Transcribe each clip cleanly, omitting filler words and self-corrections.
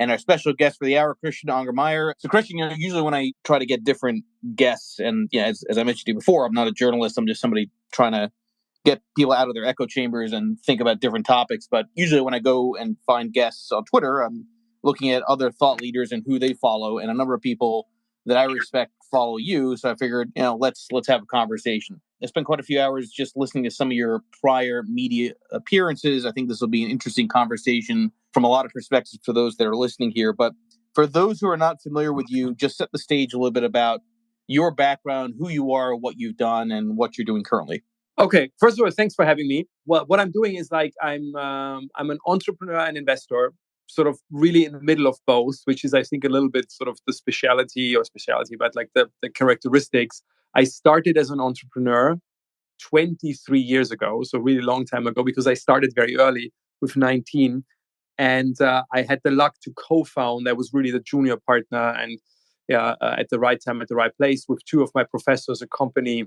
and our special guest for the hour, Christian Angermayer. So, Christian, usually when I try to get different guests, and as I mentioned to you before, I'm not a journalist. I'm just somebody trying to get people out of their echo chambers and think about different topics. But usually when I go and find guests on Twitter, I'm looking at other thought leaders and who they follow, and a number of people that I respect follow you. So I figured, let's have a conversation. I spent quite a few hours just listening to some of your prior media appearances. I think this will be an interesting conversation from a lot of perspectives for those that are listening here. But for those who are not familiar with you, just set the stage a little bit about your background, who you are, what you've done, and what you're doing currently. Okay. First of all, thanks for having me. Well, what I'm doing is I'm an entrepreneur and investor, sort of really in the middle of both, which is I think a little bit sort of the specialty, but like the characteristics. I started as an entrepreneur 23 years ago, so really long time ago, because I started very early with 19, and I had the luck to co-found. I was really the junior partner, and at the right time, at the right place, with two of my professors, a company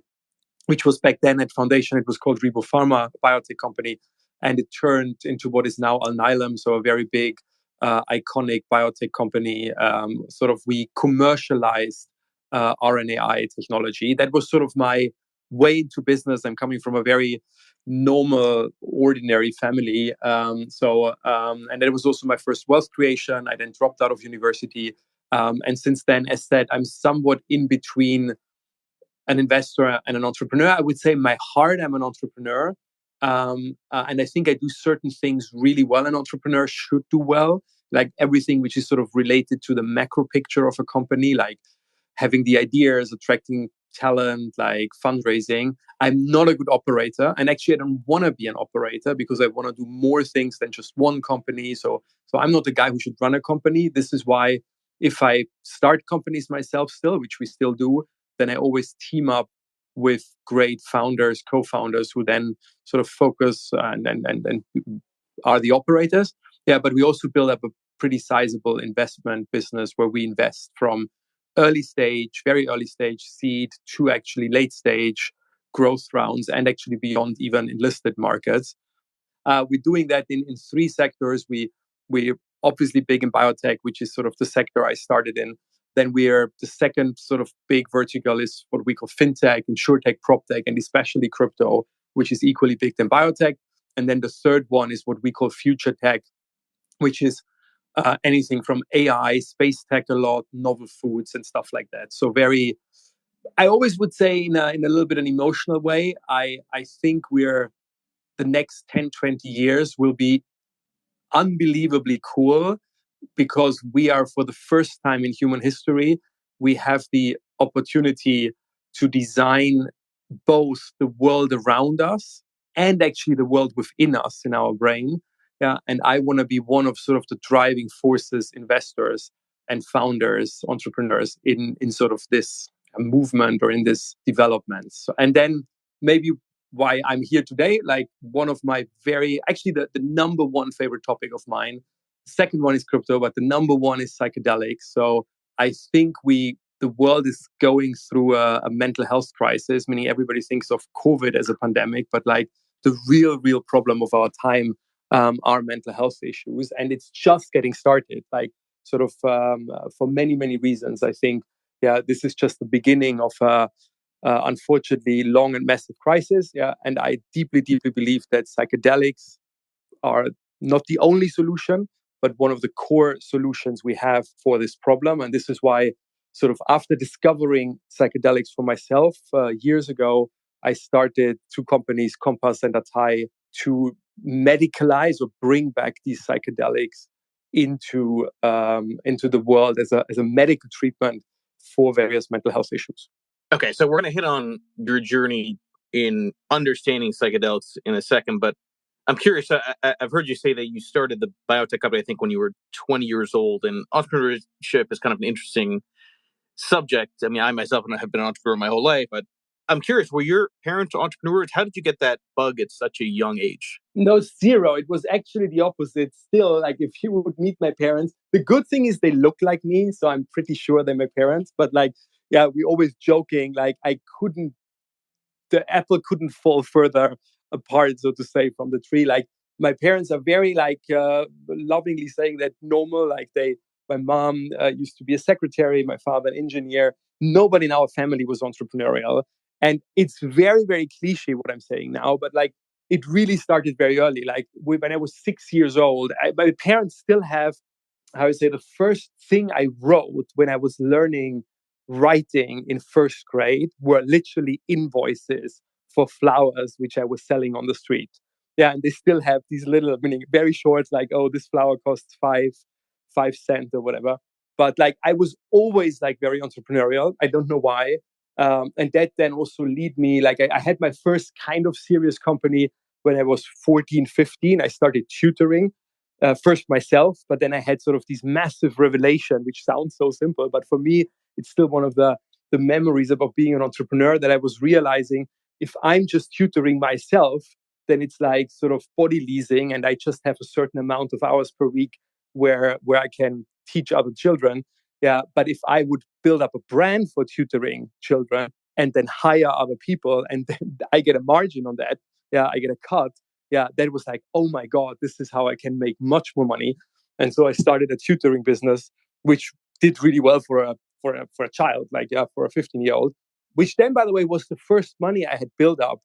which was back then at Foundation, it was called Rebo Pharma, a biotech company, and it turned into what is now Alnylam, so a very big, iconic biotech company. Sort of we commercialized RNAi technology. That was sort of my way into business. I'm coming from a very normal, ordinary family. And it was also my first wealth creation. I then dropped out of university. And since then, as said, I'm somewhat in between an investor and an entrepreneur. I would say my heart, I'm an entrepreneur. And I think I do certain things really well an entrepreneur should do well, like everything which is sort of related to the macro picture of a company, like having the ideas, attracting talent, like fundraising. I'm not a good operator. And actually, I don't want to be an operator because I want to do more things than just one company. So I'm not the guy who should run a company. This is why if I start companies myself still, which we still do, then I always team up with great founders, co-founders who then sort of focus and are the operators. Yeah, but we also build up a pretty sizable investment business where we invest from early stage, very early stage seed to actually late stage growth rounds and actually beyond even in listed markets. We're doing that in three sectors. We're obviously big in biotech, which is sort of the sector I started in. Then we're the second sort of big vertical is what we call fintech, insurtech, proptech, and especially crypto, which is equally big than biotech. And then the third one is what we call future tech, which is anything from AI, space tech a lot, novel foods and stuff like that. So I always would say in a little bit an emotional way, I think the next 10, 20 years will be unbelievably cool because we are, for the first time in human history, we have the opportunity to design both the world around us and actually the world within us in our brain. Yeah, and I want to be one of sort of the driving forces, investors and founders, entrepreneurs in sort of this movement or in this development. So, and then maybe why I'm here today, like one of my actually the number one favorite topic of mine. Second one is crypto, but the number one is psychedelics. So I think the world is going through a mental health crisis, meaning everybody thinks of COVID as a pandemic, but like the real problem of our time are mental health issues. And it's just getting started, like sort of for many reasons. I think, yeah, this is just the beginning of unfortunately long and massive crisis. Yeah. And I deeply believe that psychedelics are not the only solution, but one of the core solutions we have for this problem. And this is why sort of after discovering psychedelics for myself years ago, I started two companies, Compass and Atai, to medicalize or bring back these psychedelics into the world as a medical treatment for various mental health issues. Okay, so we're going to hit on your journey in understanding psychedelics in a second, but I'm curious. I've heard you say that you started the biotech company, I think, when you were 20 years old, and entrepreneurship is kind of an interesting subject. I mean, I myself have been an entrepreneur my whole life, but I'm curious, were your parents entrepreneurs? How did you get that bug at such a young age? No, zero. It was actually the opposite. Still, like if you would meet my parents, the good thing is they look like me, so I'm pretty sure they're my parents. But like, yeah, we always joking, like the apple couldn't fall further apart, so to say, from the tree. Like my parents are very lovingly saying that normal. My mom used to be a secretary, my father an engineer. Nobody in our family was entrepreneurial, and it's very very cliche what I'm saying now, but like it really started very early. Like when I was 6 years old, my parents still have, how I say, the first thing I wrote when I was learning writing in first grade were literally invoices for flowers which I was selling on the street. Yeah, and they still have these little, meaning very short, like, oh, this flower costs five cents or whatever. But like I was always like very entrepreneurial. I don't know why. And that then also lead me, like I had my first kind of serious company when I was 14, 15. I started tutoring first myself, but then I had sort of this massive revelation, which sounds so simple, but for me, it's still one of the memories about being an entrepreneur, that I was realizing if I'm just tutoring myself, then it's like sort of body leasing, and I just have a certain amount of hours per week where I can teach other children. Yeah, but if I would build up a brand for tutoring children and then hire other people, and then I get a margin on that, yeah, I get a cut. Yeah, that was like, oh my God, this is how I can make much more money. And so I started a tutoring business, which did really well for a child, like yeah, for a 15-year-old, which then, by the way, was the first money I had built up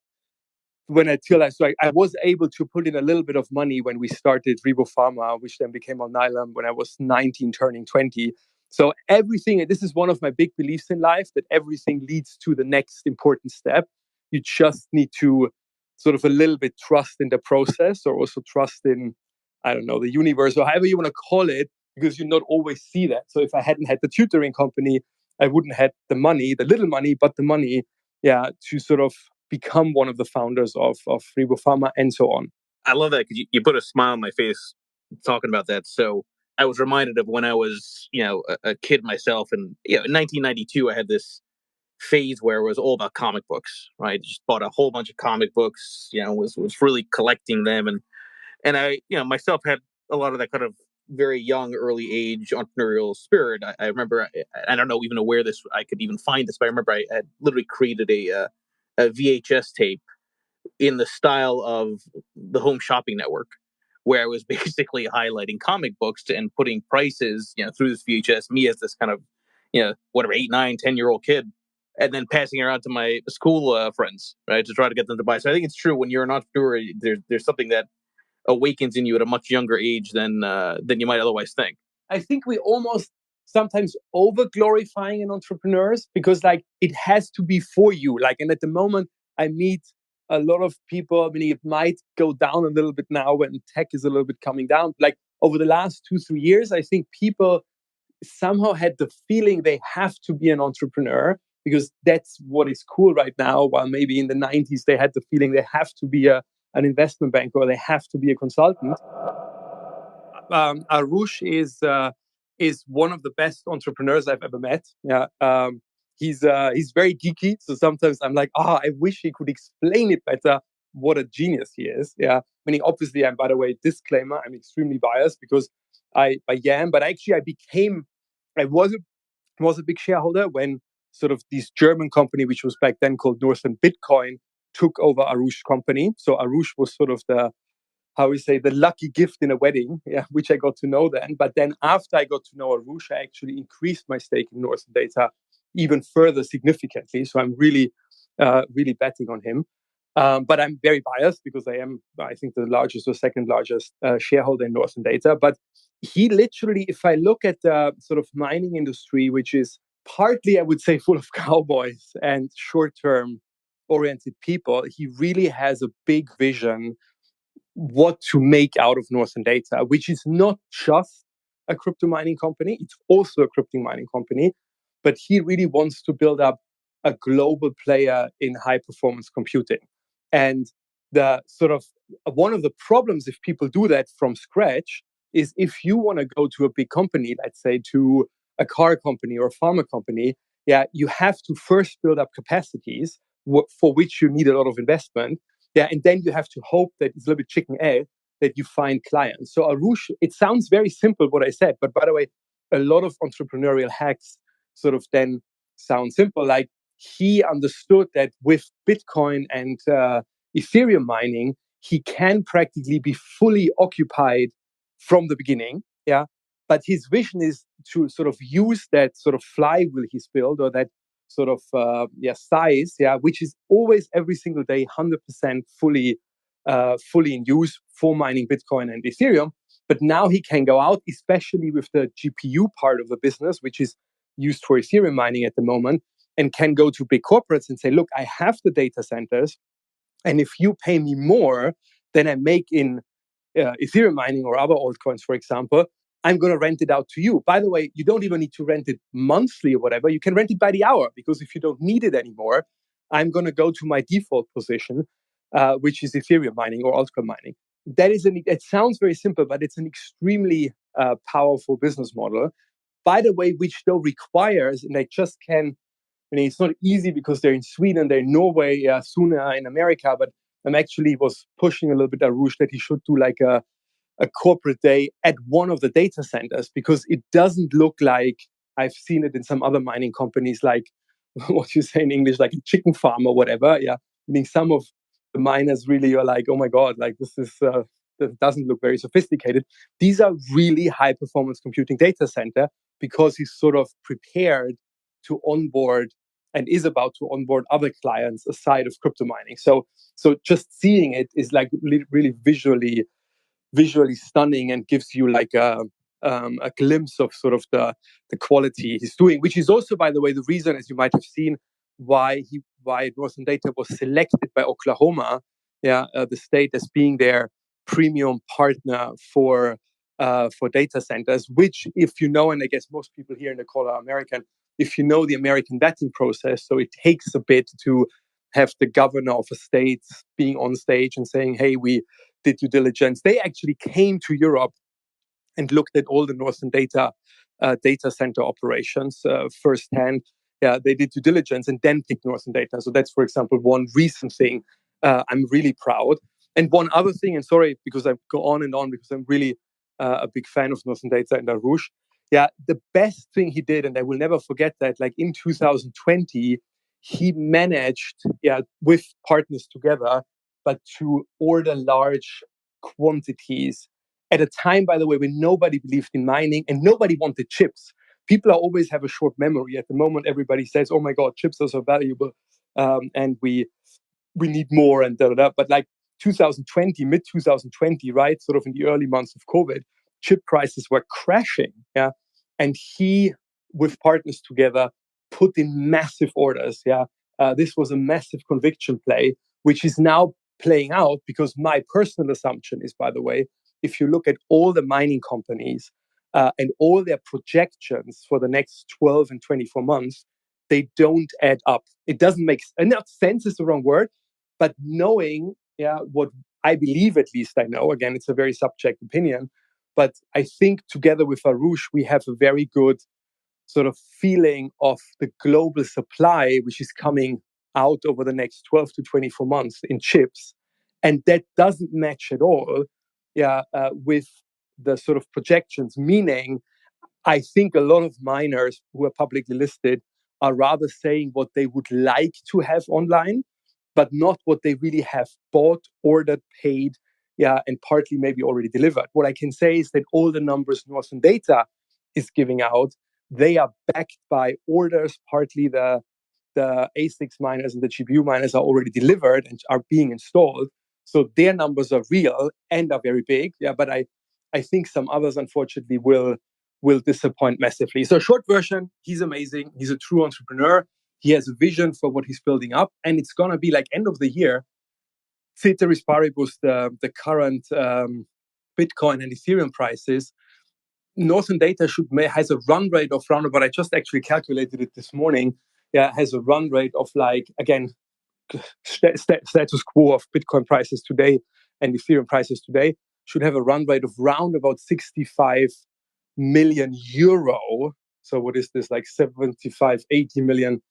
when I realized, so I was able to put in a little bit of money when we started Rebo Pharma, which then became Alnylam when I was 19, turning 20. So everything, and this is one of my big beliefs in life, that everything leads to the next important step. You just need to sort of a little bit trust in the process, or also trust in, I don't know, the universe, or however you want to call it, because you not always see that. So if I hadn't had the tutoring company, I wouldn't have the money, the little money, but the money, yeah, to sort of become one of the founders of Rebo Pharma and so on. I love that because you put a smile on my face talking about that. So I was reminded of when I was, a kid myself, and in 1992, I had this phase where it was all about comic books. Right, just bought a whole bunch of comic books. Was really collecting them, and I, myself had a lot of that kind of very young, early age entrepreneurial spirit. I remember, I don't know even where this I could even find this, but I remember I had literally created a VHS tape in the style of the Home Shopping Network, where I was basically highlighting comic books and putting prices, through this VHS. Me as this kind of, whatever 8, 9, 10-year-old kid, and then passing it around to my school friends, right, to try to get them to buy. So I think it's true when you're an entrepreneur, there's something that awakens in you at a much younger age than you might otherwise think. I think we almost sometimes over glorifying an entrepreneurs, because like it has to be for you. Like, and at the moment I meet a lot of people. I mean, it might go down a little bit now when tech is a little bit coming down. Like over the last 2-3 years, I think people somehow had the feeling they have to be an entrepreneur because that's what is cool right now. While maybe in the 90s they had the feeling they have to be an investment banker or they have to be a consultant. Arush is one of the best entrepreneurs I've ever met. Yeah, he's very geeky, so sometimes I'm like, I wish he could explain it better. What a genius he is! Yeah, meaning obviously, I'm, by the way, disclaimer, I'm extremely biased because I am, but actually I was a big shareholder when sort of this German company, which was back then called Northern Bitcoin, took over Arush company. So Arush was sort of the, how we say, the lucky gift in a wedding, yeah, which I got to know then. But then after I got to know Arush, I actually increased my stake in Northern Data even further significantly. So I'm really betting on him. But I'm very biased because I am, I think, the largest or second largest shareholder in Northern Data. But he literally, if I look at the sort of mining industry, which is partly, I would say, full of cowboys and short-term oriented people, he really has a big vision what to make out of Northern Data, which is not just a crypto mining company, it's also a crypto mining company, but he really wants to build up a global player in high performance computing. And the sort of one of the problems if people do that from scratch is if you want to go to a big company, let's say to a car company or a pharma company, yeah, you have to first build up capacities for which you need a lot of investment. Yeah, and then you have to hope that it's a little bit chicken egg that you find clients. So Arush, it sounds very simple what I said, but by the way, a lot of entrepreneurial hacks sort of then sound simple. Like he understood that with Bitcoin and Ethereum mining, he can practically be fully occupied from the beginning. Yeah. But his vision is to sort of use that sort of flywheel he's built, or that sort of size, which is always every single day 100% fully in use for mining Bitcoin and Ethereum. But now he can go out, especially with the GPU part of the business, which is used for Ethereum mining at the moment, and can go to big corporates and say, look, I have the data centers, and if you pay me more than I make in Ethereum mining or other altcoins, for example, I'm going to rent it out to you. By the way, you don't even need to rent it monthly or whatever. You can rent it by the hour, because if you don't need it anymore, I'm going to go to my default position, which is Ethereum mining or altcoin mining. It sounds very simple, but it's an extremely powerful business model. By the way, which though requires, and I just can, it's not easy because they're in Sweden, they're in Norway, soon in America, but I'm actually was pushing a little bit Arush that he should do like a corporate day at one of the data centers, because it doesn't look like I've seen it in some other mining companies, like what you say in English, like a chicken farm or whatever. Yeah. Meaning some of the miners really are like, oh my God, like that doesn't look very sophisticated. These are really high performance computing data center, because he's sort of prepared to onboard and is about to onboard other clients aside of crypto mining. So just seeing it is like really visually stunning, and gives you like a glimpse of sort of the quality he's doing, which is also, by the way, the reason, as you might have seen, why Northern Data was selected by Oklahoma, the state, as being their premium partner for data centers. Which, if you know, and I guess most people here in the call are American, if you know the American vetting process, so it takes a bit to have the governor of a state being on stage and saying, hey, we did due diligence. They actually came to Europe and looked at all the Northern data center operations firsthand. Yeah, they did due diligence and then picked Northern Data. So that's, for example, one recent thing I'm really proud. And one other thing, and sorry because I go on and on, because I'm really a big fan of Northern Data and Arush. Yeah, the best thing he did, and I will never forget that, like in 2020, he managed, with partners together, but to order large quantities at a time, by the way, when nobody believed in mining and nobody wanted chips. People always have a short memory. At the moment, everybody says, "Oh my God, chips are so valuable, and we need more," and da da da. But like 2020, mid 2020, right, sort of in the early months of COVID, chip prices were crashing. Yeah, and he, with partners together, put in massive orders. Yeah, this was a massive conviction play, which is now playing out, because my personal assumption is, by the way, if you look at all the mining companies and all their projections for the next 12 and 24 months, they don't add up. It doesn't make sense is the wrong word, but knowing, what I believe, at least I know, again, it's a very subjective opinion, but I think together with Arush, we have a very good sort of feeling of the global supply, which is coming out over the next 12 to 24 months in chips. And that doesn't match at all with the sort of projections, meaning I think a lot of miners who are publicly listed are rather saying what they would like to have online, but not what they really have bought, ordered, paid, and partly maybe already delivered. What I can say is that all the numbers Northern Data is giving out, they are backed by orders. Partly the ASICs miners and the GPU miners are already delivered and are being installed. So their numbers are real and are very big. Yeah, but I think some others, unfortunately, will disappoint massively. So short version, he's amazing. He's a true entrepreneur. He has a vision for what he's building up. And it's going to be like end of the year, ceteris paribus, the current Bitcoin and Ethereum prices, Northern Data has a run rate of round about, I just actually calculated it this morning, has a run rate of, like, again, status quo of Bitcoin prices today and Ethereum prices today, should have a run rate of round about 65 million euro. So what is this, like 75, 80 million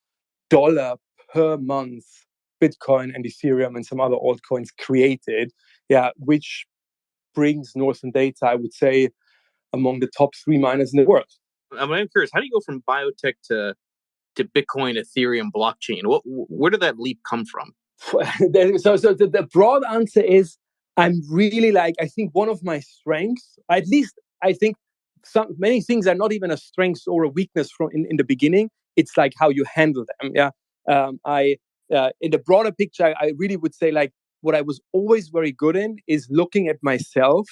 dollar per month Bitcoin and Ethereum and some other altcoins created, which brings Northern Data, I would say, among the top 3 miners in the world. I'm curious, how do you go from biotech to Bitcoin, Ethereum, blockchain? Where did that leap come from? So the broad answer is, I'm really like, I think one of my strengths, at least I think many things are not even a strength or a weakness from in the beginning. It's like how you handle them. Yeah. In the broader picture, I really would say like what I was always very good in is looking at myself.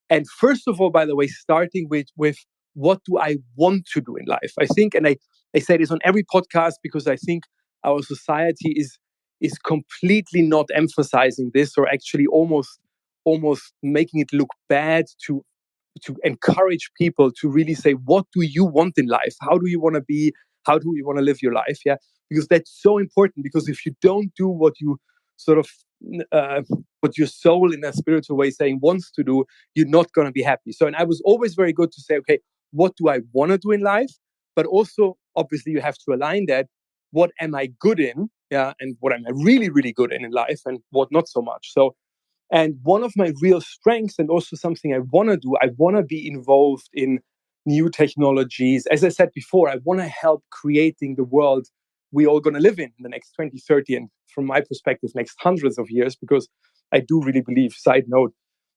And first of all, by the way, starting with what do I want to do in life? I think, and I say this on every podcast because I think our society is completely not emphasizing this, or actually almost making it look bad to encourage people to really say, what do you want in life? How do you want to be? How do you want to live your life? Yeah, because that's so important. Because if you don't do what you sort of uh, what your soul in a spiritual way saying wants to do, you're not going to be happy. So, and I was always very good to say, okay, what do I want to do in life? But also, obviously, you have to align that. What am I good in? Yeah, and what am I really, really good in life, and what not so much. So, and one of my real strengths, and also something I want to do, I want to be involved in new technologies. As I said before, I want to help creating the world we all going to live in the next 20, 30, and from my perspective, next hundreds of years, because I do really believe, side note,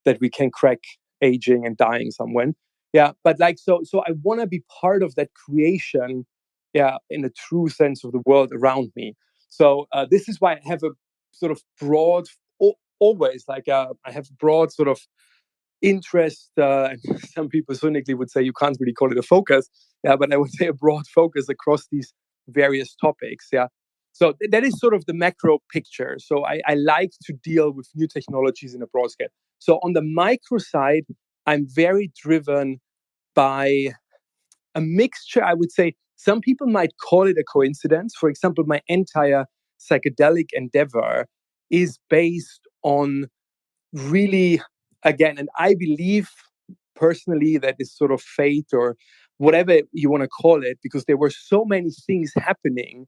that we can crack aging and dying somewhere. Yeah, but like, so I want to be part of that creation, yeah, in a true sense of the world around me. So this is why I have a sort of broad always like I have broad sort of interest. Some people cynically would say you can't really call it a focus, yeah, but I would say a broad focus across these various topics, yeah. So that is sort of the macro picture. So I like to deal with new technologies in a broad scale. So on the micro side, I'm very driven by a mixture. I would say some people might call it a coincidence. For example, my entire psychedelic endeavor is based on really, again, and I believe personally that is sort of fate or whatever you want to call it, because there were so many things happening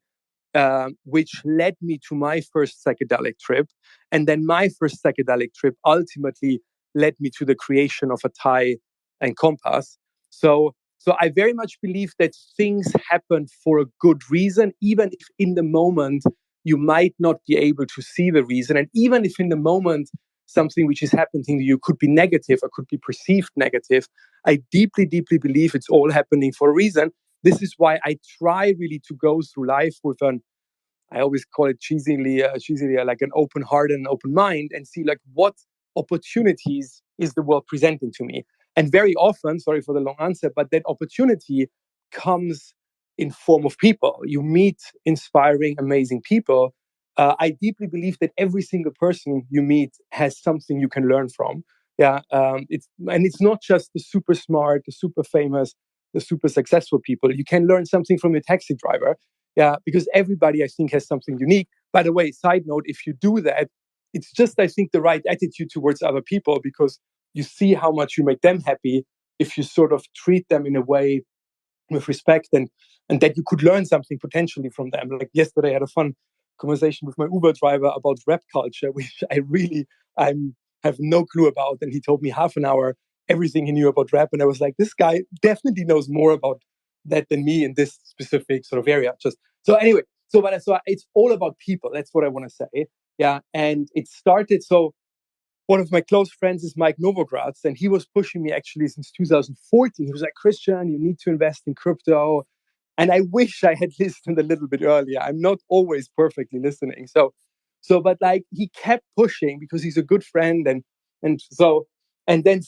which led me to my first psychedelic trip. And then my first psychedelic trip ultimately led me to the creation of a tie and compass. So I very much believe that things happen for a good reason, even if in the moment you might not be able to see the reason. And even if in the moment something which is happening to you could be negative or could be perceived negative, I deeply, deeply believe it's all happening for a reason. This is why I try really to go through life with I always call it cheesily like an open heart and an open mind, and see like what opportunities is the world presenting to me. And very often, sorry for the long answer, but that opportunity comes in form of people. You meet inspiring, amazing people. I deeply believe that every single person you meet has something you can learn from. Yeah, it's not just the super smart, the super famous, the super successful people. You can learn something from your taxi driver. Yeah, because everybody, I think, has something unique. By the way, side note, if you do that, it's just, I think, the right attitude towards other people, because you see how much you make them happy if you sort of treat them in a way with respect, and that you could learn something potentially from them. Like yesterday, I had a fun conversation with my Uber driver about rap culture, which I have no clue about, and he told me half an hour everything he knew about rap, and I was like, this guy definitely knows more about that than me in this specific sort of area. Just so anyway, so it's all about people. That's what I want to say. Yeah, and it started so one of my close friends is Mike Novogratz, and he was pushing me actually since 2014. He was like, Christian, you need to invest in crypto. And I wish I had listened a little bit earlier. I'm not always perfectly listening. But like he kept pushing because he's a good friend. And then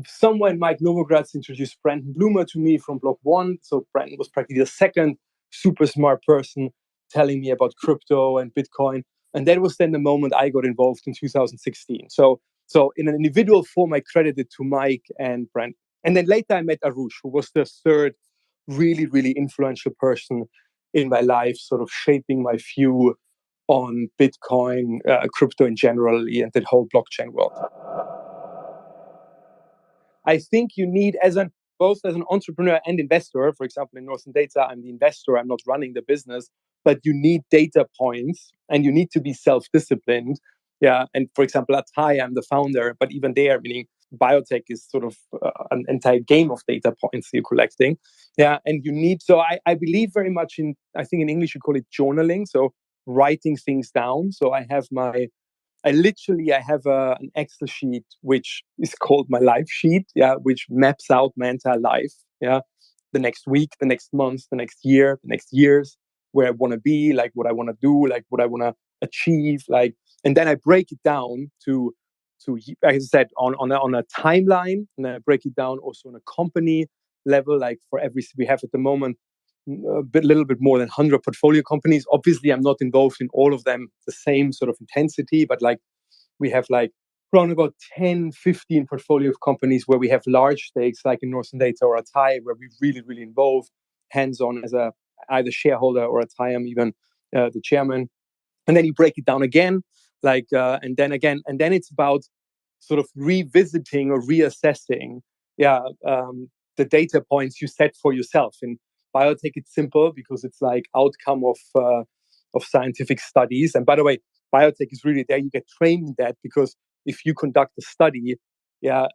someone, Mike Novogratz, introduced Brandon Bloomer to me from Block One. So Brandon was practically the second super smart person telling me about crypto and Bitcoin. And that was then the moment I got involved in 2016. So in an individual form, I credited to Mike and Brent. And then later I met Arush, who was the third really, really influential person in my life, sort of shaping my view on Bitcoin, crypto in general, and that whole blockchain world. I think you need, both as an entrepreneur and investor. For example, in Northern Data, I'm the investor, I'm not running the business, but you need data points and you need to be self-disciplined. Yeah. And for example, at Thai, I'm the founder, but even there, meaning biotech is sort of an entire game of data points you're collecting. Yeah. And you need, so I believe very much in, I think in English, you call it journaling. So writing things down. So I have my I have an Excel sheet which is called my life sheet, yeah, which maps out my entire life, yeah, the next week, the next month, the next year, the next years, where I want to be, like what I want to do, like what I want to achieve, like, and then I break it down to, like I said, on a timeline, and then I break it down also on a company level, like for every we have at the moment little bit more than 100 portfolio companies. Obviously, I'm not involved in all of them the same sort of intensity, but like we have like around about 10, 15 portfolio of companies where we have large stakes, like in Northern Data or Atai, where we really, really involved hands-on as a either shareholder or Atai, I'm even the chairman. And then you break it down again, like, and then again, and then it's about sort of revisiting or reassessing, yeah, the data points you set for yourself. In biotech, it's simple because it's like outcome of scientific studies. And by the way, biotech is really there. You get trained in that because if you conduct a study, yeah,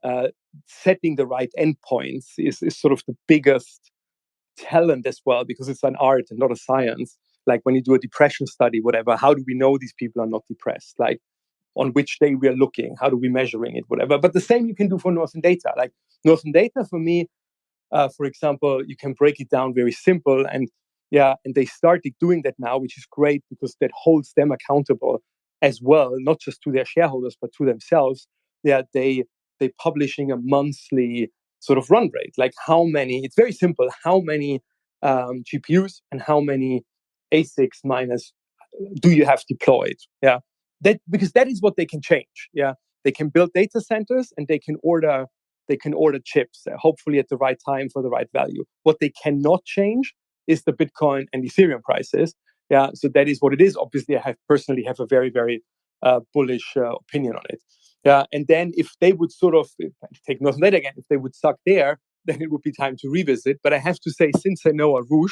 setting the right endpoints is sort of the biggest talent as well, because it's an art and not a science. Like when you do a depression study, whatever, how do we know these people are not depressed? Like on which day we are looking, how do we measuring it, whatever. But the same you can do for Northern Data. Like Northern Data for me, for example, you can break it down very simple, and yeah, and they started doing that now, which is great because that holds them accountable as well, not just to their shareholders but to themselves. Yeah, they publishing a monthly sort of run rate, like how many. It's very simple. How many GPUs and how many ASICs minus do you have deployed? Yeah, that because that is what they can change. Yeah, they can build data centers and they can order chips, hopefully at the right time for the right value. What they cannot change is the Bitcoin and Ethereum prices. Yeah, so that is what it is. Obviously, I personally have a very, very bullish opinion on it. Yeah, and then if they would sort of take Northern Data again, if they would suck there, then it would be time to revisit. But I have to say, since I know Arush,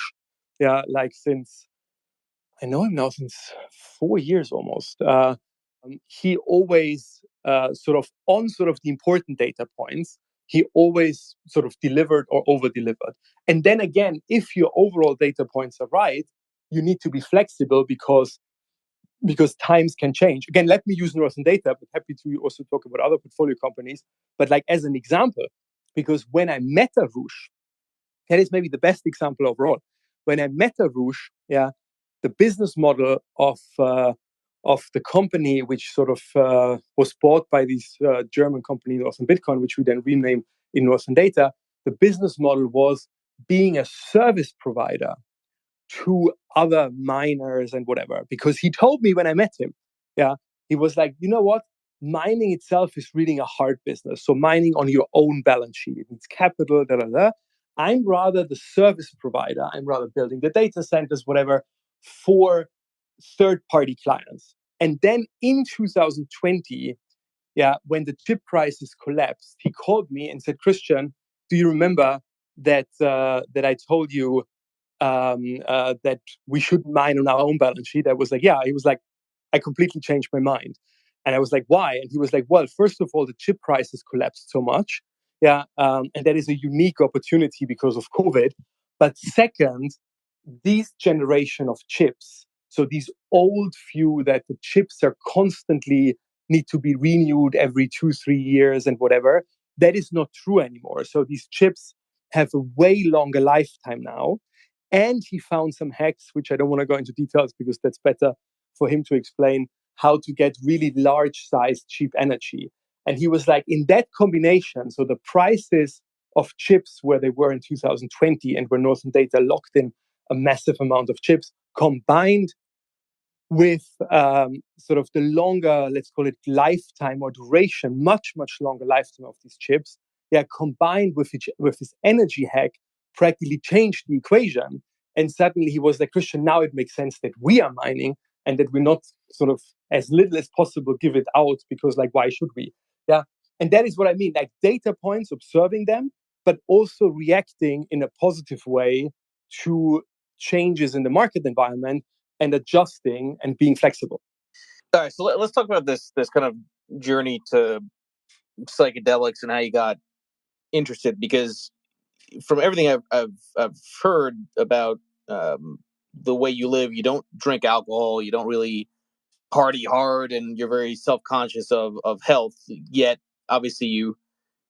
yeah, like since I know him now since 4 years almost. He always sort of on sort of the important data points, he always sort of delivered or over delivered. And then again, if your overall data points are right, you need to be flexible because times can change. Again, let me use Northern Data, but happy to also talk about other portfolio companies. But like as an example, because when I met Arush, that is maybe the best example overall. When I met Arush, yeah, the business model of the company, which sort of was bought by this German company, Northern Bitcoin, which we then renamed in Northern Data, the business model was being a service provider to other miners and whatever. Because he told me when I met him, yeah, he was like, you know what? Mining itself is really a hard business. So mining on your own balance sheet, it needs capital, da da da. I'm rather the service provider. I'm rather building the data centers, whatever, for third-party clients. And then in 2020, yeah, when the chip prices collapsed, he called me and said, "Christian, do you remember that I told you that we should mine on our own balance sheet?" I was like, "Yeah." He was like, "I completely changed my mind." And I was like, "Why?" And he was like, "Well, first of all, the chip prices collapsed so much. Yeah. And that is a unique opportunity because of COVID. But second, these generation of chips, so these old few that the chips are constantly need to be renewed every 2, 3 years and whatever, that is not true anymore. So these chips have a way longer lifetime now." And he found some hacks, which I don't want to go into details because that's better for him to explain, how to get really large sized cheap energy. And he was like, in that combination, so the prices of chips where they were in 2020 and where Northern Data locked in a massive amount of chips, combined with sort of the longer, let's call it lifetime or duration, much, much longer lifetime of these chips, yeah, combined with this energy hack, practically changed the equation. And suddenly he was like, "Christian, now it makes sense that we are mining and that we're not sort of as little as possible give it out because like, why should we?" Yeah. And that is what I mean, like data points, observing them, but also reacting in a positive way to changes in the market environment and adjusting and being flexible. All right, so let's talk about this kind of journey to psychedelics and how you got interested. Because from everything I've heard about the way you live, you don't drink alcohol, you don't really party hard and you're very self-conscious of health, yet obviously you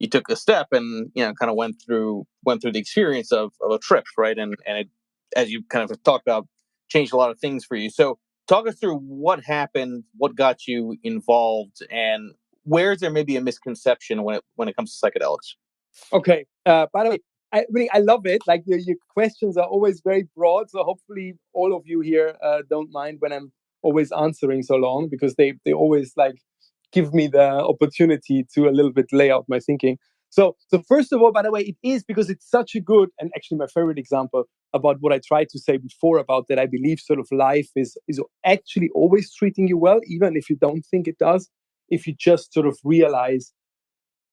took a step and kind of went through the experience of a trip, right? And it, as you kind of talked about, changed a lot of things for you. So talk us through what happened, what got you involved, and where is there maybe a misconception when it comes to psychedelics? Okay. By the way, I love it. Like your questions are always very broad. So hopefully all of you here don't mind when I'm always answering so long, because they always like give me the opportunity to a little bit lay out my thinking. So first of all, by the way, it is because it's such a good, and actually my favorite example about what I tried to say before, about that I believe sort of life is actually always treating you well, even if you don't think it does, if you just sort of realize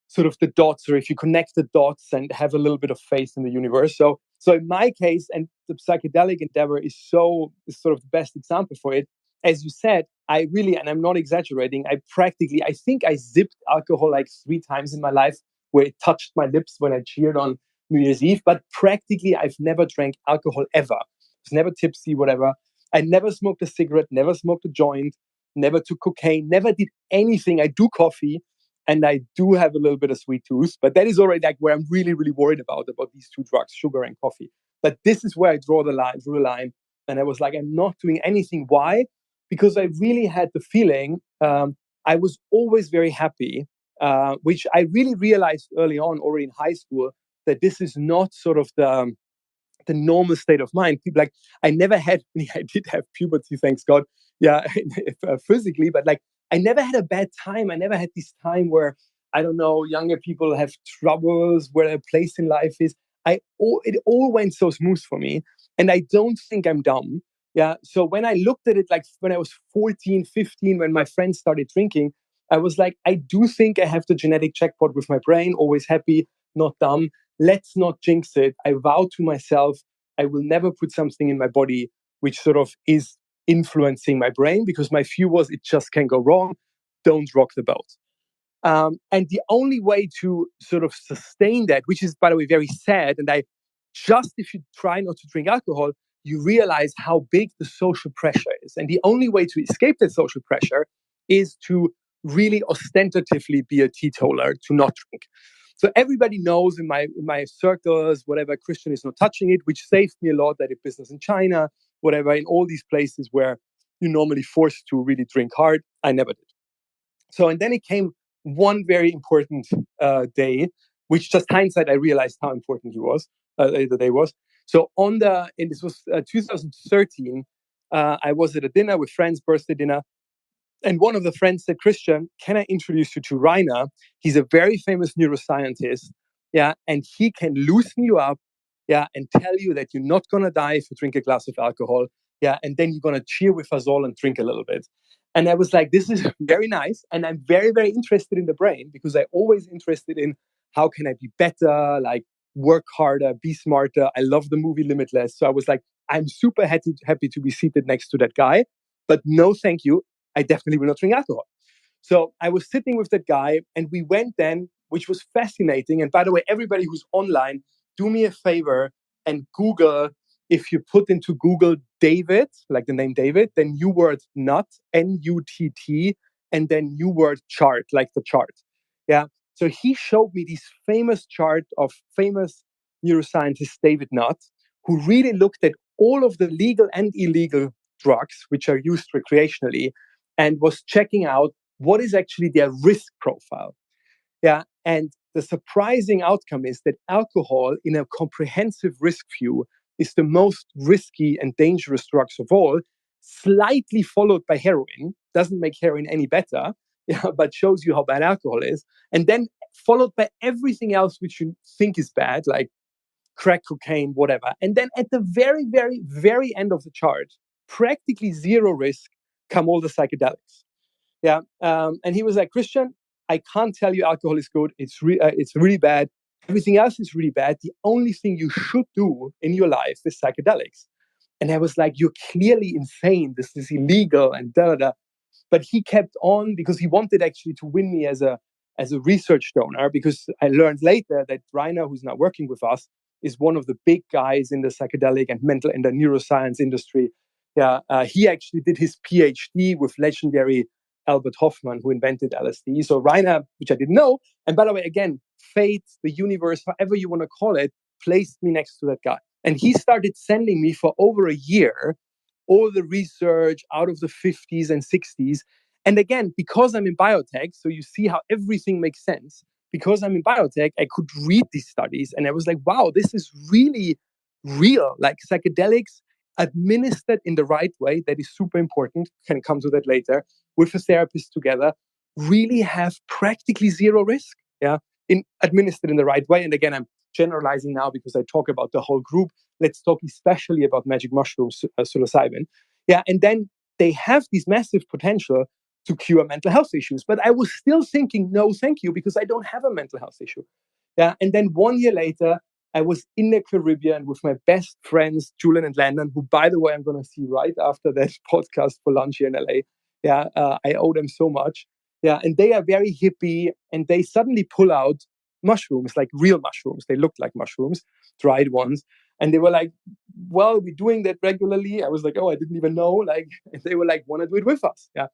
sort of the dots, or if you connect the dots and have a little bit of faith in the universe. So in my case, and the psychedelic endeavor is sort of the best example for it. As you said, I really, and I'm not exaggerating, I think I zipped alcohol like 3 times in my life, where it touched my lips when I cheered on New Year's Eve. But practically, I've never drank alcohol ever. I was never tipsy, whatever. I never smoked a cigarette, never smoked a joint, never took cocaine, never did anything. I do coffee, and I do have a little bit of sweet tooth, but that is already like where I'm really, really worried about these two drugs, sugar and coffee. But this is where I drew the line. And I was like, I'm not doing anything. Why? Because I really had the feeling I was always very happy, which I really realized early on, already in high school, that this is not sort of the normal state of mind. People like, I never had, I did have puberty, thanks God, yeah, physically, but like I never had a bad time. I never had this time where, I don't know, younger people have troubles, where their place in life is. It all went so smooth for me, and I don't think I'm dumb. Yeah. So when I looked at it, like when I was 14, 15, when my friends started drinking, I was like, I do think I have the genetic jackpot with my brain, always happy, not dumb. Let's not jinx it. I vow to myself, I will never put something in my body which sort of is influencing my brain, because my view was it just can go wrong. Don't rock the boat. And the only way to sort of sustain that, which is, by the way, very sad, and if you try not to drink alcohol, you realize how big the social pressure is. And the only way to escape that social pressure is to really ostentatively be a teetotaler, to not drink. So everybody knows in my circles, whatever, Christian is not touching it, which saved me a lot. I did business in China, whatever, in all these places where you're normally forced to really drink hard. I never did. So, and then it came one very important day, which just hindsight, I realized how important the day was. So and this was 2013, I was at a dinner with friends, birthday dinner, and one of the friends said, Christian, can I introduce you to Rainer? He's a very famous neuroscientist. Yeah. And he can loosen you up. Yeah. And tell you that you're not going to die if you drink a glass of alcohol. Yeah. And then you're going to cheer with us all and drink a little bit. And I was like, this is very nice. And I'm very, very interested in the brain, because I always interested in how can I be better, like work harder, be smarter. I love the movie Limitless. So I was like, I'm super happy to be seated next to that guy, but no, thank you. I definitely will not drink alcohol. So I was sitting with that guy, and we went then, which was fascinating. And by the way, everybody who's online, do me a favor and Google, if you put into Google David, like the name David, then new word nut, Nutt, and then new word chart, like the chart. Yeah. So he showed me this famous chart of famous neuroscientist David Nutt, who really looked at all of the legal and illegal drugs which are used recreationally, and was checking out what is actually their risk profile. Yeah. And the surprising outcome is that alcohol, in a comprehensive risk view, is the most risky and dangerous drugs of all, slightly followed by heroin. Doesn't make heroin any better, yeah, but shows you how bad alcohol is. And then followed by everything else which you think is bad, like crack cocaine, whatever. And then at the very, very, very end of the chart, practically zero risk, come all the psychedelics. Yeah. And he was like, Christian, I can't tell you alcohol is good. It's really bad. Everything else is really bad. The only thing you should do in your life is psychedelics. And I was like, you're clearly insane. This is illegal and da da da. But he kept on, because he wanted actually to win me as a research donor, because I learned later that Rainer, who's now working with us, is one of the big guys in the psychedelic and mental and the neuroscience industry. Yeah, he actually did his PhD with legendary Albert Hoffman, who invented LSD. So Rainer, which I didn't know, and by the way, again, fate, the universe, however you want to call it, placed me next to that guy. And he started sending me for over a year all the research out of the 50s and 60s. And again, because I'm in biotech, so you see how everything makes sense. Because I'm in biotech, I could read these studies and I was like, wow, this is really real. Like psychedelics administered in the right way, that is super important, can come to that later, with a therapist together, really have practically zero risk. Yeah, in administered in the right way. And again, I'm generalizing now because I talk about the whole group. Let's talk especially about magic mushrooms, psilocybin. Yeah, and then they have this massive potential to cure mental health issues. But I was still thinking, no, thank you, because I don't have a mental health issue. Yeah, and then 1 year later, I was in the Caribbean with my best friends, Julian and Landon, who, by the way, I'm going to see right after that podcast for lunch here in LA. Yeah, I owe them so much. Yeah, and they are very hippie, and they suddenly pull out mushrooms, like real mushrooms. They looked like mushrooms, dried ones. And they were like, well, we're doing that regularly. I was like, oh, I didn't even know. Like, and they were like, want to do it with us? Yeah.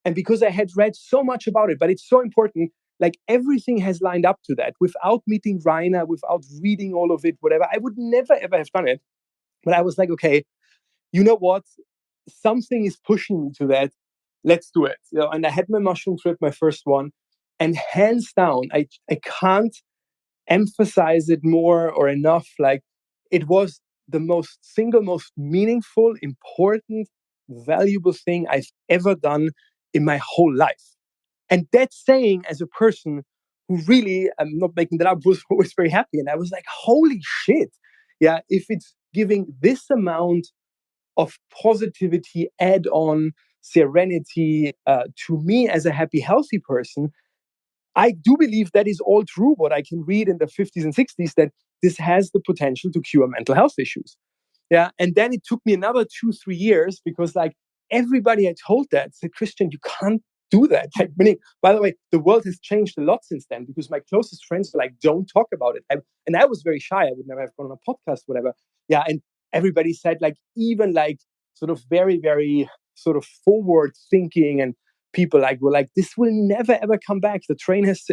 And because I had read so much about it, but it's so important, like everything has lined up to that. Without meeting Rainer, without reading all of it, whatever, I would never, ever have done it. But I was like, okay, you know what? Something is pushing me to that. Let's do it. You know, and I had my mushroom trip, my first one. And hands down, I can't emphasize it more or enough. Like it was the most meaningful, important, valuable thing I've ever done in my whole life. And that saying, as a person who really, I'm not making that up, was always very happy. And I was like, holy shit. Yeah, if it's giving this amount of positivity, add on serenity to me as a happy, healthy person, I do believe that is all true. What I can read in the 50s and 60s, that this has the potential to cure mental health issues. Yeah. And then it took me another 2-3 years because like everybody I told that said, Christian, you can't do that. Like, meaning, by the way, the world has changed a lot since then because my closest friends were like, don't talk about it. And I was very shy. I would never have gone on a podcast, whatever. Yeah. And everybody said like, even like sort of very, very sort of forward thinking and people like were like, this will never ever come back. The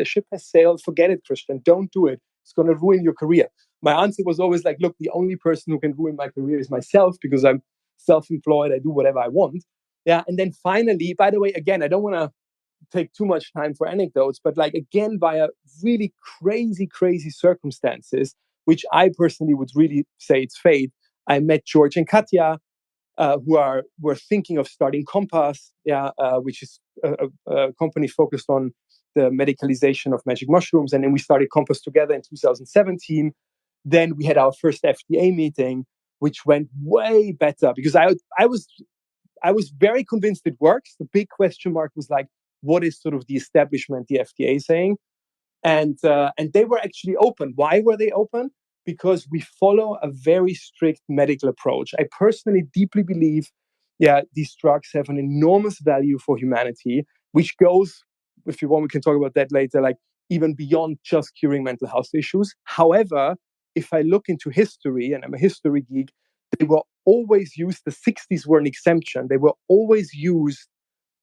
ship has sailed. Forget it, Christian. Don't do it. It's going to ruin your career. My answer was always like, look, the only person who can ruin my career is myself because I'm self-employed. I do whatever I want. Yeah. And then finally, by the way, again, I don't want to take too much time for anecdotes, but like again, via really crazy, crazy circumstances, which I personally would really say it's fate. I met George and Katya, who were thinking of starting Compass, yeah, which is a company focused on the medicalization of magic mushrooms. And then we started Compass together in 2017. Then we had our first FDA meeting, which went way better because I was very convinced it works. The big question mark was like, what is sort of the establishment, the FDA saying? And they were actually open. Why were they open? Because we follow a very strict medical approach. I personally deeply believe, yeah, these drugs have an enormous value for humanity, which goes, if you want, we can talk about that later, like even beyond just curing mental health issues. However, if I look into history, and I'm a history geek, they were always used, the 60s were an exemption. They were always used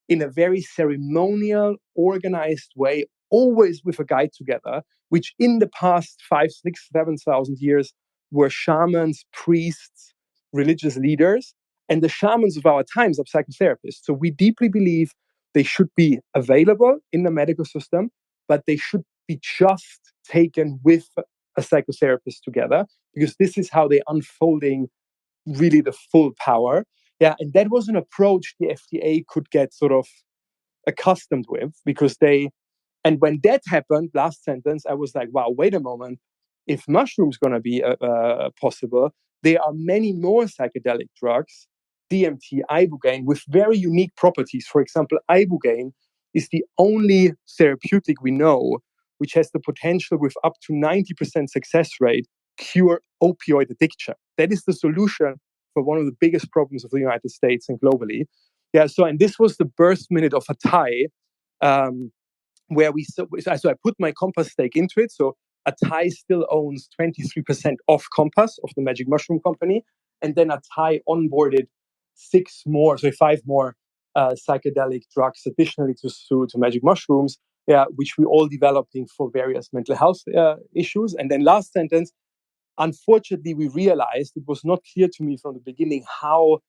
in a very ceremonial, organized way, always with a guide together, which in the past 5, 6, 7,000 years were shamans, priests, religious leaders. And the shamans of our times are psychotherapists. So we deeply believe they should be available in the medical system, but they should be just taken with a psychotherapist together, because this is how they're unfolding really the full power. Yeah, and that was an approach the FDA could get sort of accustomed with because and when that happened, last sentence, I was like, wow, wait a moment. If mushrooms going to be possible, there are many more psychedelic drugs, DMT, ibogaine, with very unique properties. For example, ibogaine is the only therapeutic we know which has the potential with up to 90% success rate cure opioid addiction. That is the solution for one of the biggest problems of the United States and globally. Yeah, so, and this was the birth minute of a tie, where so I put my Compass stake into it. So Atai still owns 23% of Compass, of the Magic Mushroom Company. And then Atai onboarded five more psychedelic drugs additionally to magic mushrooms, which we're all developing for various mental health issues. And then last sentence, unfortunately, we realized it was not clear to me from the beginning how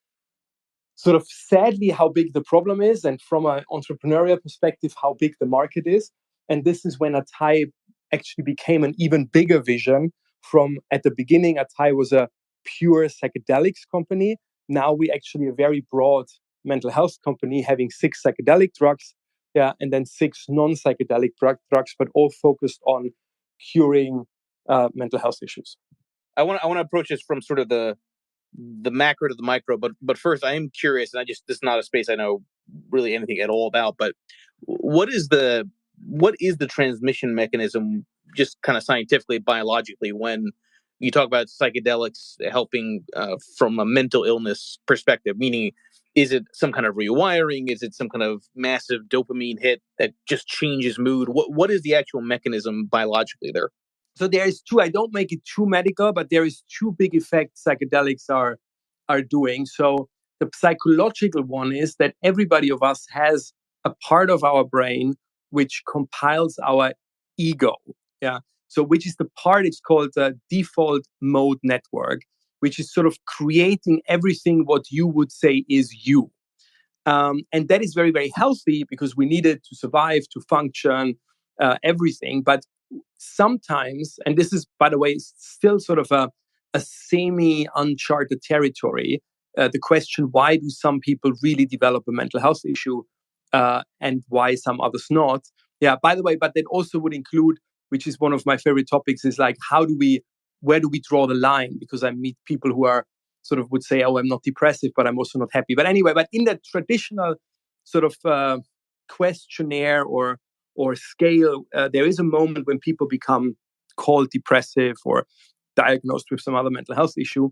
sort of sadly how big the problem is, and from an entrepreneurial perspective, how big the market is. And this is when Atai actually became an even bigger vision. From at the beginning, Atai was a pure psychedelics company. Now we actually a very broad mental health company having 6 psychedelic drugs, and then 6 non-psychedelic drugs, but all focused on curing mental health issues. I want to approach this from sort of the macro to the micro, but first I am curious, and this is not a space I know really anything at all about, but what is the transmission mechanism, just kind of scientifically, biologically, when you talk about psychedelics helping from a mental illness perspective? Meaning, is it some kind of rewiring? Is it some kind of massive dopamine hit that just changes mood? What is the actual mechanism biologically there? So there is two. I don't make it too medical, but there is 2 big effects psychedelics are doing. So the psychological one is that everybody of us has a part of our brain which compiles our ego. Yeah. So which is the part, it's called the default mode network, which is sort of creating everything what you would say is you. And that is very, very healthy because we need it to survive, to function, everything. But sometimes, and this is, by the way, still sort of a semi-uncharted territory, the question, why do some people really develop a mental health issue and why some others not? Yeah, by the way, but that also would include, which is one of my favorite topics, is like, where do we draw the line? Because I meet people who are sort of would say, oh, I'm not depressive, but I'm also not happy. But anyway, but in the traditional sort of questionnaire or scale, there is a moment when people become called depressive or diagnosed with some other mental health issue.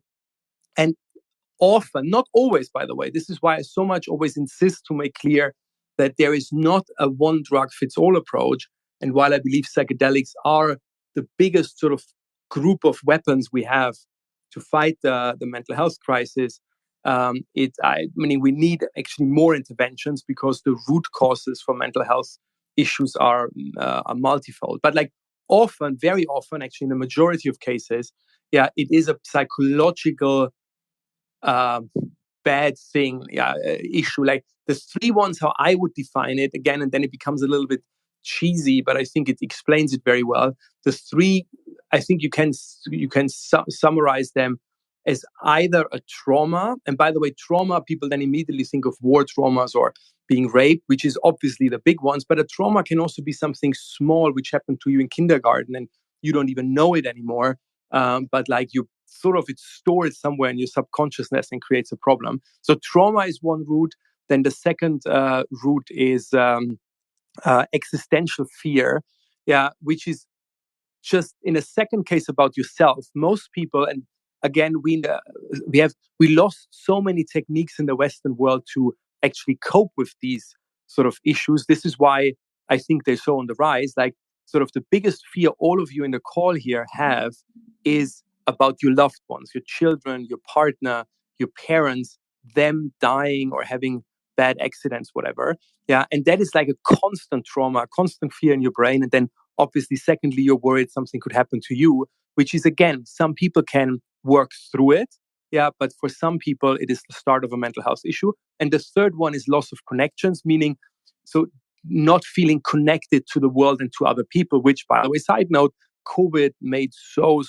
And often, not always, by the way, this is why I so much always insist to make clear that there is not a one drug fits all approach. And while I believe psychedelics are the biggest sort of group of weapons we have to fight the mental health crisis, we need actually more interventions because the root causes for mental health issues are multifold. But like often, very often, actually, in the majority of cases, it is a psychological bad thing, issue. Like the 3 ones, how I would define it again, and then it becomes a little bit cheesy, but I think it explains it very well. The 3, I think you can summarize them as either a trauma, and by the way, trauma, people then immediately think of war traumas or being raped, which is obviously the big ones, but a trauma can also be something small which happened to you in kindergarten and you don't even know it anymore. But like you sort of it's stored somewhere in your subconsciousness and creates a problem. So trauma is one route. Then the second route is existential fear, which is just in a second case about yourself. Most people, and again, we lost so many techniques in the Western world to actually cope with these sort of issues. This is why I think they're so on the rise. Like sort of the biggest fear all of you in the call here have is about your loved ones, your children, your partner, your parents, them dying or having bad accidents, whatever. And that is like a constant trauma, a constant fear in your brain. And then obviously, secondly, you're worried something could happen to you, which is, again, some people can work through it. But for some people, it is the start of a mental health issue. And the third one is loss of connections, meaning so not feeling connected to the world and to other people, which, by the way, side note, COVID made so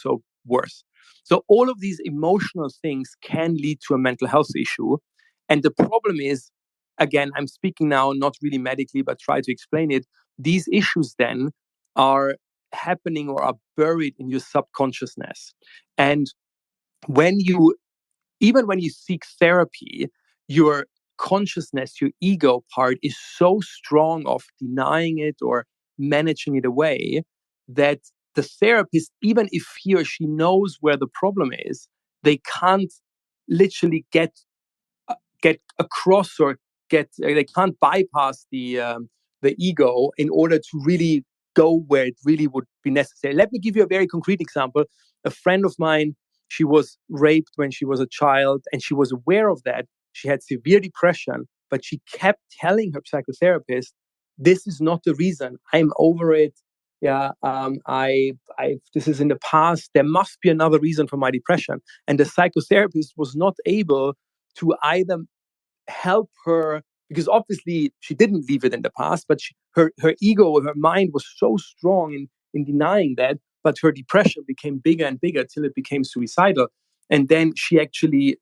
worse. So all of these emotional things can lead to a mental health issue. And the problem is, again, I'm speaking now not really medically, but try to explain it. These issues then are happening or are buried in your subconsciousness. And even when you seek therapy, your consciousness, your ego part is so strong of denying it or managing it away that the therapist, even if he or she knows where the problem is, they can't literally get across or they can't bypass the ego in order to really go where it really would be necessary. Let me give you a very concrete example. A friend of mine, she was raped when she was a child and she was aware of that. She had severe depression, but she kept telling her psychotherapist, this is not the reason. I'm over it. Yeah, this is in the past. There must be another reason for my depression. And the psychotherapist was not able to either help her, because obviously she didn't leave it in the past, but her ego, her mind was so strong in denying that, but her depression became bigger and bigger till it became suicidal. And then she actually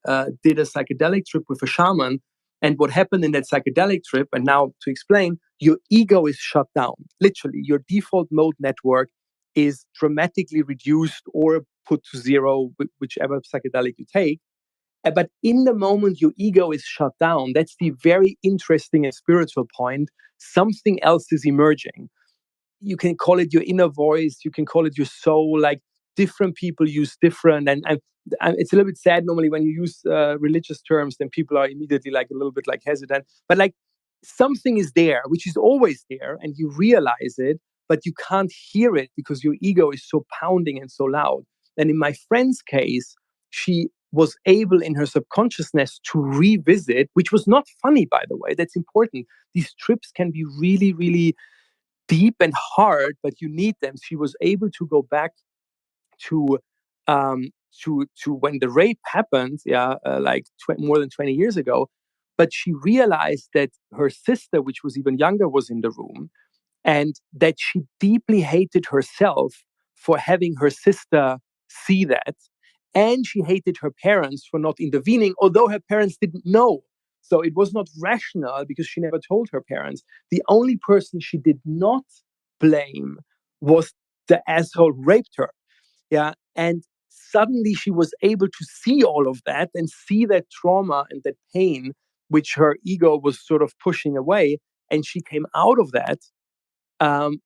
did a psychedelic trip with a shaman. And what happened in that psychedelic trip, and now to explain, your ego is shut down. Literally, your default mode network is dramatically reduced or put to zero, whichever psychedelic you take. But in the moment your ego is shut down, that's the very interesting and spiritual point. Something else is emerging. You can call it your inner voice, you can call it your soul. Like different people use different, and it's a little bit sad normally when you use religious terms, then people are immediately like a little bit like hesitant. But like something is there, which is always there, and you realize it, but you can't hear it because your ego is so pounding and so loud. And in my friend's case, she was able in her subconsciousness to revisit, which was not funny, by the way. That's important. These trips can be really, really deep and hard, but you need them. She was able to go back to when the rape happened, more than 20 years ago. But she realized that her sister, which was even younger, was in the room, and that she deeply hated herself for having her sister see that. And she hated her parents for not intervening, although her parents didn't know. So it was not rational because she never told her parents. The only person she did not blame was the asshole who raped her. Yeah. And suddenly she was able to see all of that and see that trauma and that pain, which her ego was sort of pushing away. And she came out of that. Um,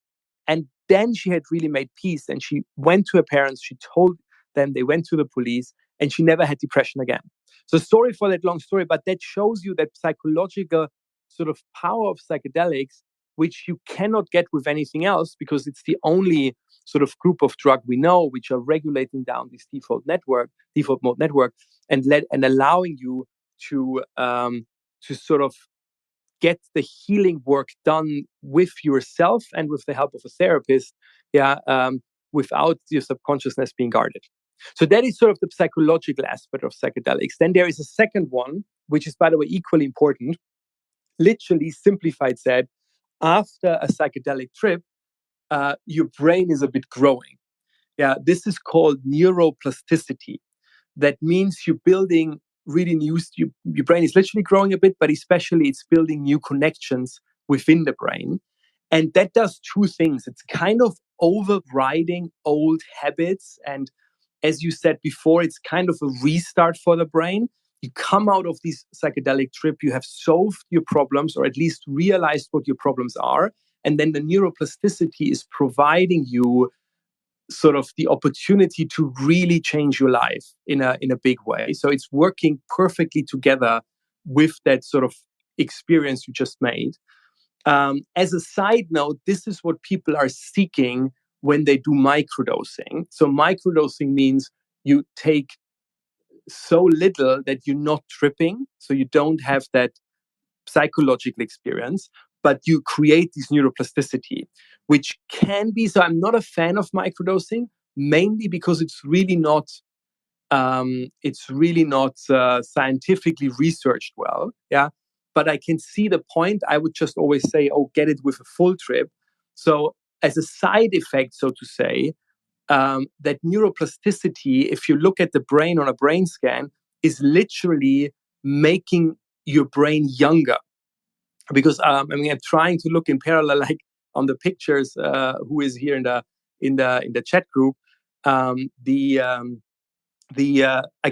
and then she had really made peace, and she went to her parents. She told them, they went to the police, and she never had depression again. So, sorry for that long story, but that shows you that psychological sort of power of psychedelics, which you cannot get with anything else because it's the only sort of group of drug we know which are regulating down this default mode network, and allowing you to sort of get the healing work done with yourself and with the help of a therapist, without your subconsciousness being guarded. So that is sort of the psychological aspect of psychedelics. Then there is a second one, which is, by the way, equally important. Literally simplified said, after a psychedelic trip, your brain is a bit growing. Yeah, this is called neuroplasticity. That means you're building really your brain is literally growing a bit, but especially it's building new connections within the brain. And that does two things. It's kind of overriding old habits. And as you said before, it's kind of a restart for the brain. You come out of this psychedelic trip, you have solved your problems, or at least realized what your problems are. And then the neuroplasticity is providing you sort of the opportunity to really change your life in a big way. So it's working perfectly together with that sort of experience you just made. As a side note, this is what people are seeking when they do microdosing. So microdosing means you take so little that you're not tripping, so you don't have that psychological experience, but you create this neuroplasticity, which can be. So I'm not a fan of microdosing, mainly because it's really not scientifically researched well. Yeah, but I can see the point. I would just always say, oh, get it with a full trip. So as a side effect, so to say, that neuroplasticity, if you look at the brain on a brain scan, is literally making your brain younger. Because I'm trying to look in parallel, like on the pictures, who is here in the chat group. I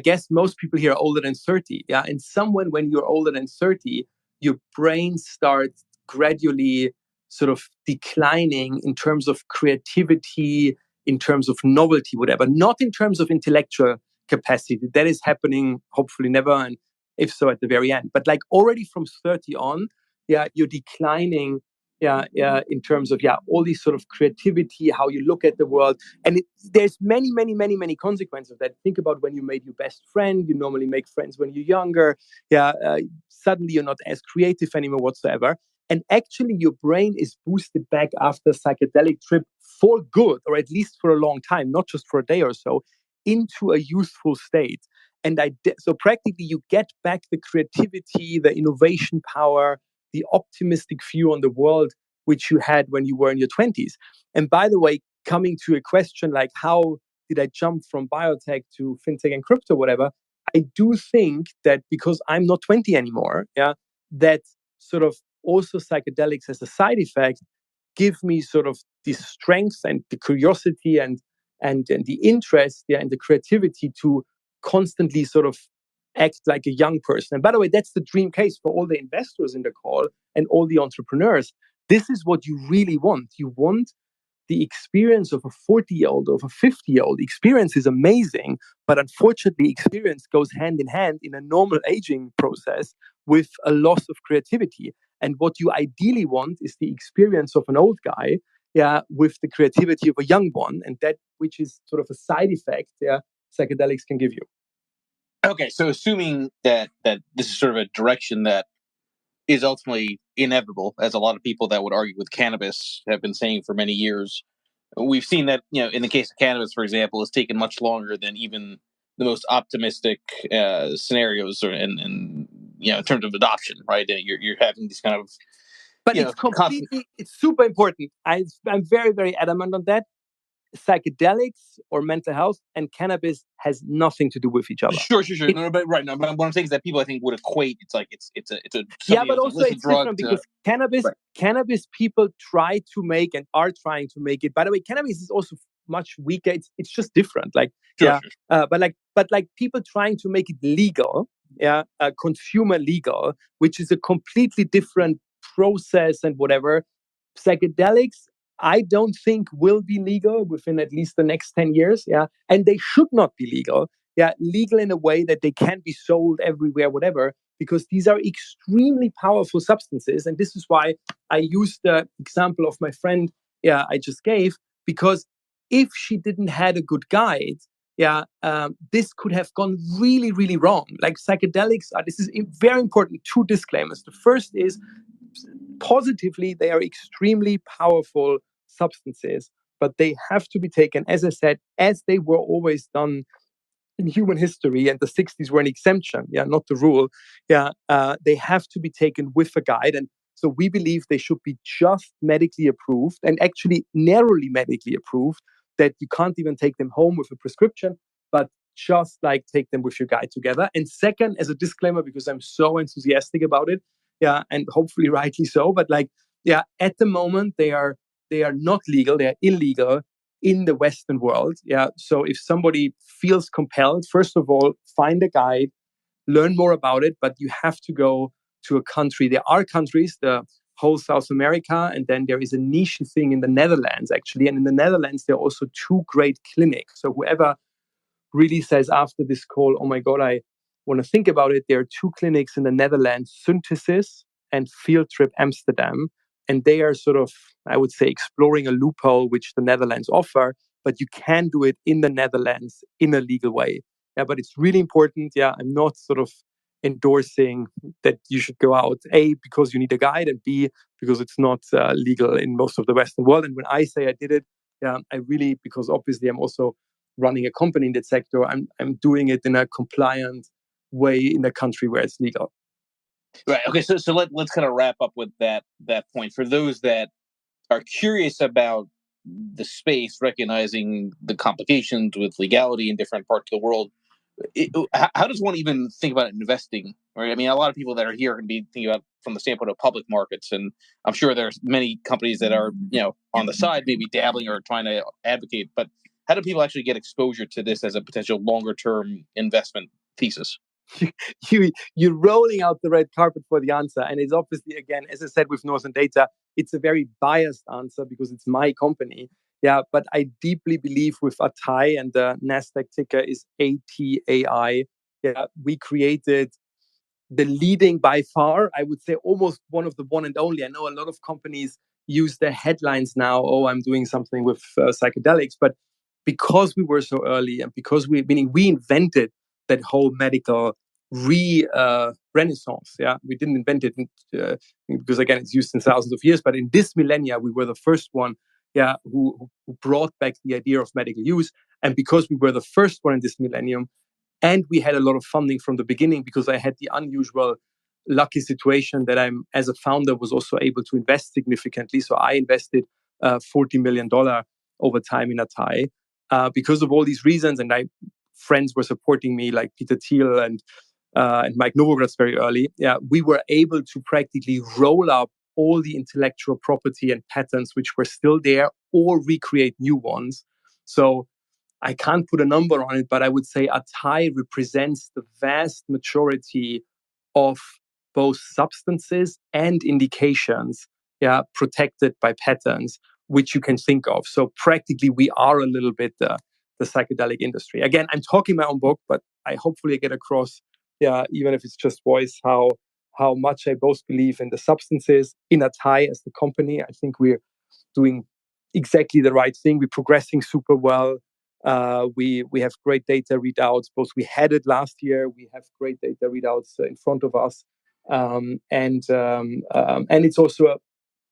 guess most people here are older than 30. Yeah, and someone when you're older than 30, your brain starts gradually sort of declining in terms of creativity, in terms of novelty, whatever, not in terms of intellectual capacity. That is happening hopefully never, and if so, at the very end. But like already from 30 on, yeah, you're declining in terms of all these sort of creativity, how you look at the world, and there's many consequences of that. Think about when you made your best friend. You normally make friends when you're younger. Suddenly you're not as creative anymore whatsoever, and actually your brain is boosted back after a psychedelic trip for good, or at least for a long time, not just for a day or so, into a youthful state. And so practically you get back the creativity, the innovation power, the optimistic view on the world which you had when you were in your 20s. And by the way, coming to a question like how did I jump from biotech to fintech and crypto, whatever, I do think that because I'm not 20 anymore, that sort of also psychedelics as a side effect give me sort of the strength and the curiosity and the interest, and the creativity to constantly sort of act like a young person. And by the way, that's the dream case for all the investors in the call and all the entrepreneurs. This is what you really want. You want the experience of a 40-year-old or of a 50-year-old. Experience is amazing, but unfortunately, experience goes hand in hand in a normal aging process with a loss of creativity. And what you ideally want is the experience of an old guy, with the creativity of a young one, and that which is sort of a side effect, psychedelics can give you. Okay, so assuming that this is sort of a direction that is ultimately inevitable, as a lot of people that would argue with cannabis have been saying for many years, we've seen that, in the case of cannabis, for example, it's taken much longer than even the most optimistic scenarios, in terms of adoption, right? You're having these kind of, but it's it's super important. I'm very, very adamant on that. Psychedelics or mental health and cannabis has nothing to do with each other. Sure. No, but right. No, but what I'm saying is that people, I think, would equate. It's like it's a but also it's different because cannabis people try to make and are trying to make it. By the way, cannabis is also much weaker. It's just different. Sure. But people trying to make it legal, consumer legal, which is a completely different process and whatever. Psychedelics, I don't think will be legal within at least the next 10 years. And they should not be legal. Legal in a way that they can be sold everywhere, whatever, because these are extremely powerful substances. And this is why I used the example of my friend, I just gave, because if she didn't had a good guide, this could have gone really, really wrong. Like psychedelics this is very important. Two disclaimers. The first is, positively, they are extremely powerful substances, but they have to be taken, as I said, as they were always done in human history, and the 60s were an exemption, not the rule. They have to be taken with a guide. And so we believe they should be just medically approved, and actually narrowly medically approved, that you can't even take them home with a prescription, but just like take them with your guide together. And second, as a disclaimer, because I'm so enthusiastic about it, and hopefully rightly so, but at the moment they are not legal, they are illegal in the Western world. So if somebody feels compelled, first of all, find a guide, learn more about it, but you have to go to a country. There are countries, the whole South America, and then there is a niche thing in the Netherlands, actually. And in the Netherlands, there are also two great clinics. So whoever really says after this call, oh my God, I want to think about it, there are two clinics in the Netherlands, Synthesis and Field Trip Amsterdam. And they are sort of, I would say, exploring a loophole which the Netherlands offer, but you can do it in the Netherlands in a legal way. But it's really important. I'm not sort of endorsing that you should go out, A, because you need a guide, and B, because it's not legal in most of the Western world. And when I say I did it, I really, because obviously I'm also running a company in that sector, I'm doing it in a compliant way in a country where it's legal. Right. Okay. So let's kind of wrap up with that point. For those that are curious about the space, recognizing the complications with legality in different parts of the world, how does one even think about investing? Right. I mean, a lot of people that are here can be thinking about from the standpoint of public markets, and I'm sure there's many companies that are on the side, maybe dabbling or trying to advocate. But how do people actually get exposure to this as a potential longer term investment thesis? You're rolling out the red carpet for the answer. And it's obviously, again, as I said, with Northern Data, it's a very biased answer because it's my company. But I deeply believe with Atai, and the Nasdaq ticker is ATAI. We created the leading by far, I would say almost one of the one and only. I know a lot of companies use their headlines now, oh, I'm doing something with psychedelics, but because we were so early and because meaning we invented that whole medical renaissance. Yeah, we didn't invent it because again, it's used in thousands of years, but in this millennia, we were the first one, yeah, who brought back the idea of medical use. And because we were the first one in this millennium, and we had a lot of funding from the beginning, because I had the unusual lucky situation that I'm, as a founder, was also able to invest significantly. So I invested $40 million over time in Atai because of all these reasons. And friends were supporting me, like Peter Thiel and Mike Novogratz very early. Yeah, we were able to practically roll up all the intellectual property and patents which were still there, or recreate new ones. So I can't put a number on it, but I would say Atai represents the vast majority of both substances and indications, yeah, protected by patents, which you can think of. So practically, we are a little bit the psychedelic industry. Again, I'm talking my own book, but I hopefully get across, yeah, even if it's just voice, how much I both believe in the substances, in Atai as the company. I think we're doing exactly the right thing. We're progressing super well. We have great data readouts. Both we had it last year. We have great data readouts in front of us, and it's also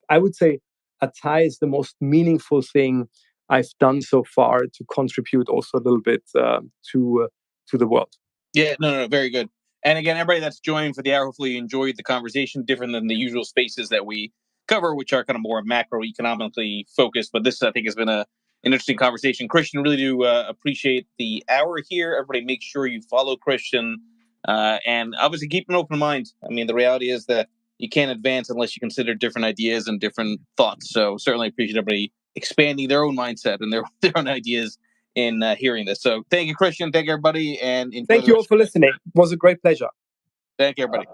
I would say Atai is the most meaningful thing I've done so far to contribute also a little bit to the world. Yeah, no, very good. And again, everybody that's joined for the hour, hopefully you enjoyed the conversation, different than the usual spaces that we cover, which are kind of more macroeconomically focused. But this, I think, has been an interesting conversation. Christian, really do appreciate the hour here. Everybody make sure you follow Christian and obviously keep an open mind. I mean, the reality is that you can't advance unless you consider different ideas and different thoughts. So certainly appreciate everybody expanding their own mindset and their own ideas in hearing this. So thank you, Christian. Thank you, everybody. And thank you all for listening. It was a great pleasure. Thank you, everybody.